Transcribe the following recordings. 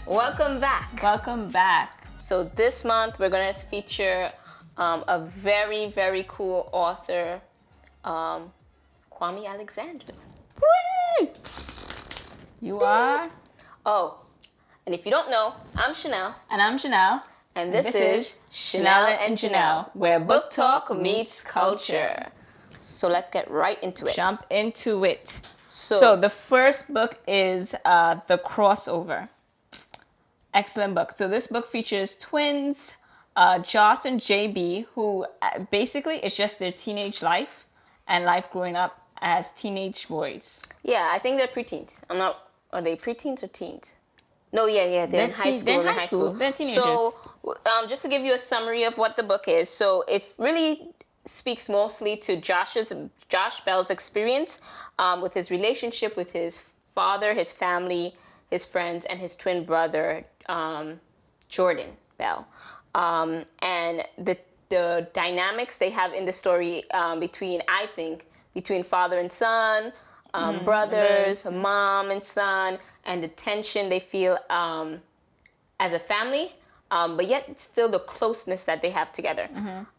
Welcome back. Welcome back. So this month we're going to feature a very, very cool author, Kwame Alexander. Whee! You are? Oh, and if you don't know, I'm Shenelle. And I'm Gennelle. And this is Shenelle and Gennelle, where book talk meets culture. So let's get right into it. Jump into it. So the first book is The Crossover. Excellent book. So this book features twins, Joss and JB, who basically it's just their teenage life and life growing up as teenage boys. Yeah, I think they're preteens. Are they preteens or teens? No, they're in high school. They're in high school. They're teenagers. So just to give you a summary of what the book is, so it really speaks mostly to Josh Bell's experience with his relationship with his father, his family, his friends, and his twin brother, Jordan Bell. And the dynamics they have in the story between father and son, brothers, mom and son, and the tension they feel as a family. But yet still the closeness that they have together.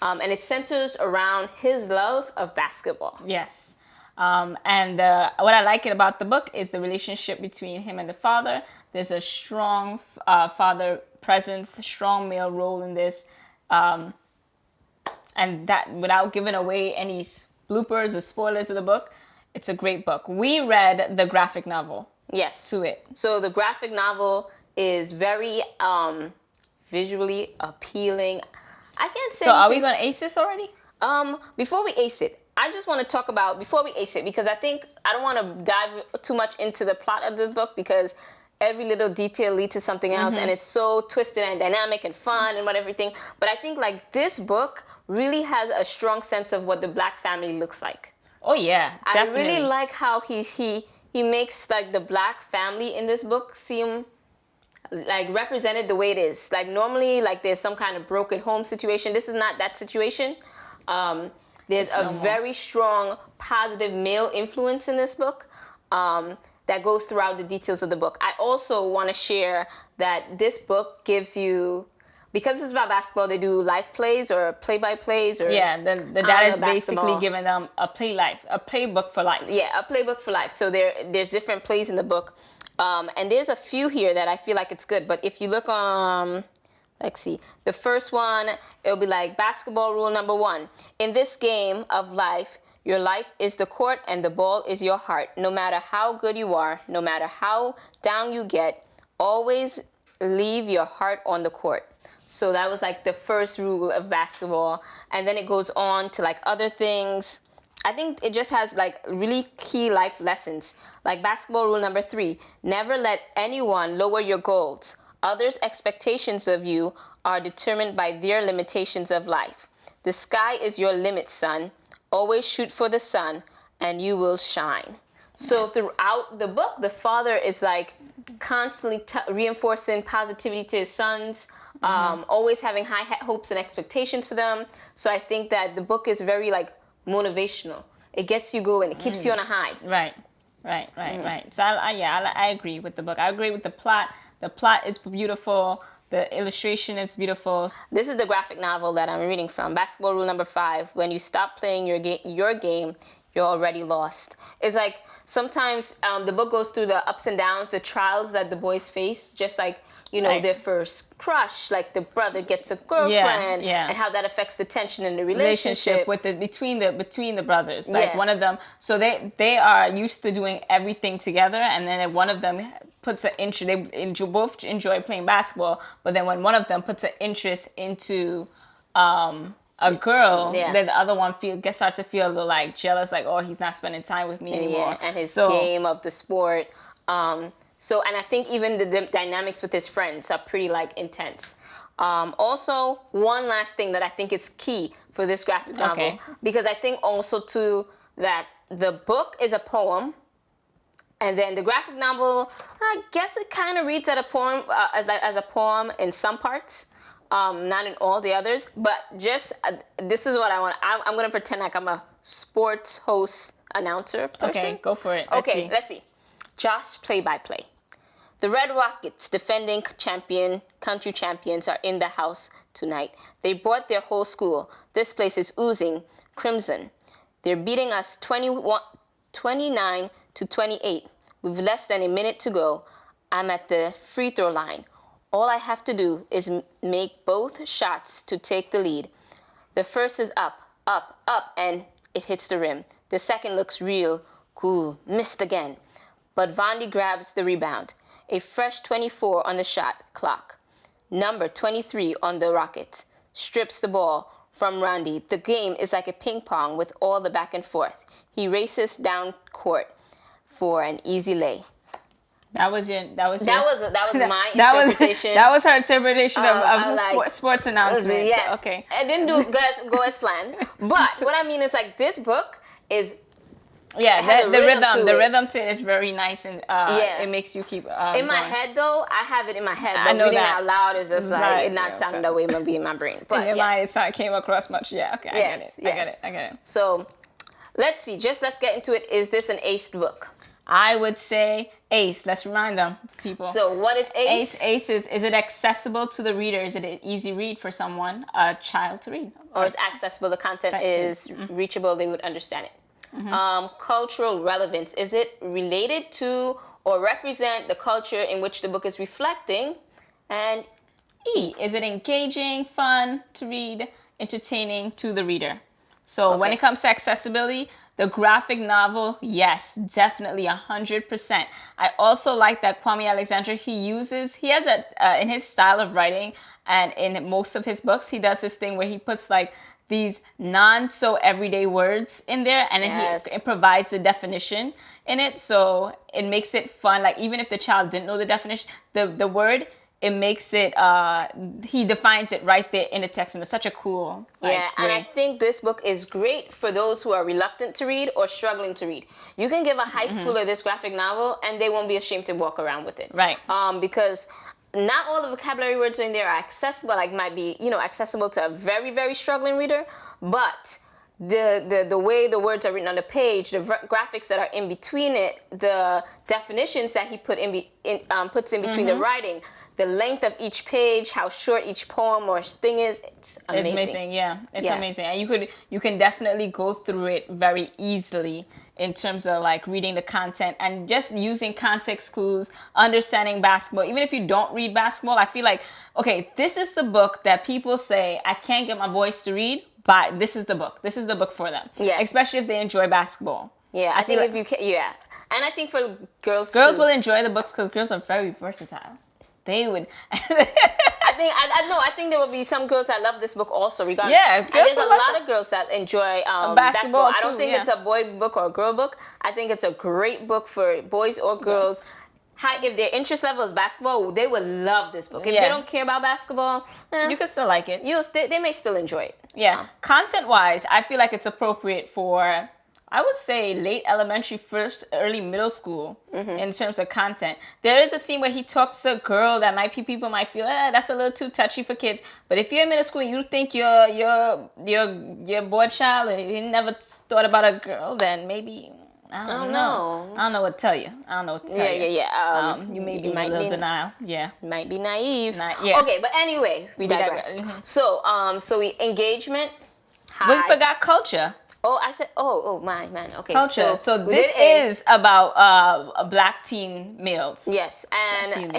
And it centers around his love of basketball. Yes. And what I like about the book is the relationship between him and the father. There's a strong father presence, strong male role in this. And that, without giving away any bloopers or spoilers of the book, it's a great book. We read the graphic novel. Yes. To it. So the graphic novel is very visually appealing. I can't say. So are we going to ace this already? Before we ace it, I just want to talk about, before we ace it, because I don't want to dive too much into the plot of the book because every little detail leads to something else and it's so twisted and dynamic and fun and everything. But I think like this book really has a strong sense of what the Black family looks like. Oh yeah, definitely. I really like how he makes like the Black family in this book seem like represented the way it is. Like normally, like there's some kind of broken home situation. This is not that situation. There's a very strong positive male influence in this book that goes throughout the details of the book. I also want to share that this book gives you, because it's about basketball, they do life plays or play-by-plays. Or the dad is basically giving them a playbook for life. Yeah, a playbook for life. So there's different plays in the book. And there's a few here that I feel like it's good. But if you look on, let's see, the first one, it'll be like basketball rule number 1. In this game of life, your life is the court and the ball is your heart. No matter how good you are, no matter how down you get, always leave your heart on the court. So that was like the first rule of basketball. And then it goes on to like other things. I think it just has like really key life lessons. Like basketball rule number 3, never let anyone lower your goals. Others' expectations of you are determined by their limitations of life. The sky is your limit, son. Always shoot for the sun and you will shine. So throughout the book, the father is like constantly reinforcing positivity to his sons, always having high hopes and expectations for them. So I think that the book is very like motivational. It gets you going. It keeps you on a high. Right. So I agree with the book. I agree with the plot. The plot is beautiful. The illustration is beautiful. This is the graphic novel that I'm reading from. Basketball rule number 5. When you stop playing your game, you're already lost. It's like sometimes the book goes through the ups and downs, the trials that the boys face, just like, their first crush, like the brother gets a girlfriend, and how that affects the tension in the relationship between the brothers. Like one of them, so they are used to doing everything together, and then one of them puts an interest. They both enjoy playing basketball, but then when one of them puts an interest into a girl, then the other one starts to feel a little like jealous, like, oh, he's not spending time with me anymore. And his game of the sport. And I think even the dynamics with his friends are pretty like intense. Also, one last thing that I think is key for this graphic novel, because I think also too that the book is a poem, and then the graphic novel, I guess it kind of reads as a poem in some parts. Not in all the others, but just this is what I want. I'm gonna pretend like I'm a sports host announcer person. Okay, go for it. Let's see. Josh play-by-play. The Red Rockets, defending country champions, are in the house tonight. They brought their whole school. This place is oozing crimson. They're beating us 29 to 28. With less than a minute to go. I'm at the free throw line. All I have to do is make both shots to take the lead. The first is up, and it hits the rim. The second looks real cool, missed again. But Vondi grabs the rebound. A fresh 24 on the shot clock. Number 23 on the Rockets strips the ball from Randy. The game is like a ping pong with all the back and forth. He races down court for an easy lay. That was my interpretation. That was her interpretation of like, sports announcements. Yes. Okay. It didn't go as planned. But what I mean is like this book is the rhythm to it is very nice and it makes you keep in my head though. I have it in my head, but reading it out loud is just like it not sounding that way. It might be in my brain, but in my it came across much. Yeah, okay, I get it. So let's see. Let's get into it. Is this an aced book? I would say ace. Let's remind them, people. So what is ace? Ace is it accessible to the reader? Is it an easy read for someone, a child to read? Or is accessible? The content is reachable. They would understand it. Cultural relevance. Is it related to or represent the culture in which the book is reflecting? And E, is it engaging, fun to read, entertaining to the reader? So when it comes to accessibility, the graphic novel, yes, definitely 100%. I also like that Kwame Alexander, he has in his style of writing and in most of his books, he does this thing where he puts like these non-so everyday words in there and then it provides the definition in it. So it makes it fun. Like even if the child didn't know the definition, the word, it makes it, he defines it right there in the text, and it's such a cool way. And I think this book is great for those who are reluctant to read or struggling to read. You can give a high schooler this graphic novel and they won't be ashamed to walk around with it. Right. Because not all the vocabulary words in there are accessible, like might be, accessible to a very, very struggling reader, but the way the words are written on the page, the graphics that are in between it, the definitions that he puts in between the writing, the length of each page, how short each poem or thing is, it's amazing. It's amazing, yeah. It's amazing. And you can definitely go through it very easily in terms of like reading the content and just using context clues, understanding basketball. Even if you don't read basketball, I feel like, okay, this is the book that people say, I can't get my boys to read, but this is the book. This is the book for them. Yeah. Especially if they enjoy basketball. Yeah, I think if you can, And I think for girls will enjoy the books because girls are very versatile. They would. I think there will be some girls that love this book also, regardless. Yeah, there's a lot of girls that enjoy basketball. I don't think it's a boy book or a girl book. I think it's a great book for boys or girls. If their interest level is basketball, they would love this book. If they don't care about basketball, you can still like it. They may still enjoy it. Yeah. Content-wise, I feel like it's appropriate for, I would say, late elementary, first, early middle school in terms of content. There is a scene where he talks to a girl that people might feel, that's a little too touchy for kids. But if you're in middle school and you think your boy child, and you never thought about a girl, then maybe, I don't know. I don't know what to tell you. You may be in a little denial. Yeah. Might be naive. Okay, but anyway, we digress. So engagement. We forgot culture. Oh, I said, my man. Okay. Culture. So this is about black teen males. Yes, and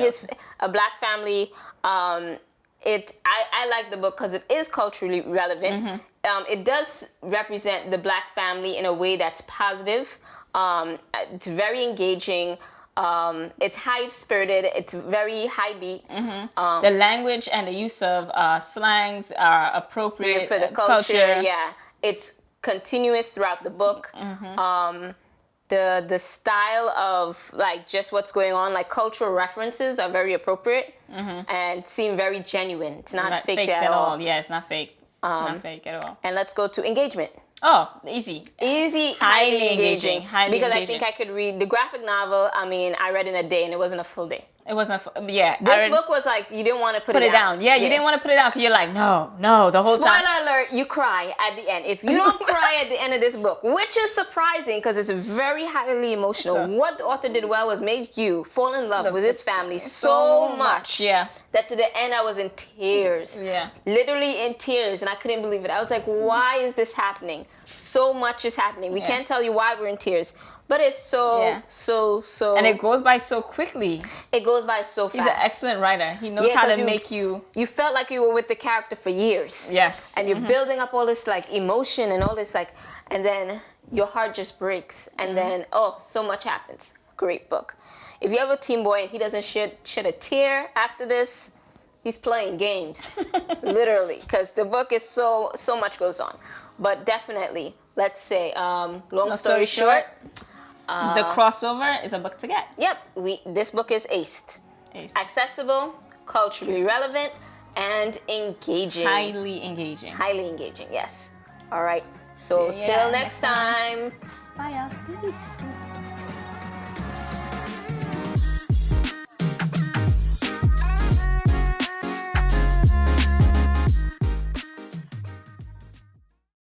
a black family. I like the book because it is culturally relevant. It does represent the black family in a way that's positive. It's very engaging. It's high-spirited. It's very high-beat. The language and the use of slangs are appropriate for the culture. Yeah, it's continuous throughout the book. The style of like just what's going on, like cultural references are very appropriate and seem very genuine. It's not faked at all. Yeah, it's not fake. It's not fake at all. And let's go to engagement. Oh, easy, highly engaging. Highly because engaging. I think I could read the graphic novel. I mean, I read in a day and it wasn't a full day. It wasn't. Yeah. This book was like you didn't want to put it down. Yeah, you didn't want to put it down because you're like, no, the whole time. Spoiler alert, you cry at the end. If you don't cry at the end of this book, which is surprising because it's very highly emotional, what the author did well was make you fall in love with his family so much that to the end I was in tears. Yeah. Literally in tears, and I couldn't believe it. I was like, why is this happening? So much is happening. We can't tell you why we're in tears. But it's so. And it goes by so quickly. It goes by so fast. He's an excellent writer. He knows how to make you. You felt like you were with the character for years. Yes. And you're building up all this like emotion and all this like, and then your heart just breaks. And then, so much happens. Great book. If you have a teen boy and he doesn't shed a tear after this, he's playing games. Literally. Because the book is so much goes on. But definitely, let's say, long story short. The Crossover is a book to get. Yep, this book is aced. Accessible, culturally relevant, and engaging. Highly engaging. Highly engaging, yes. All right, so till next time. Bye, y'all. Peace.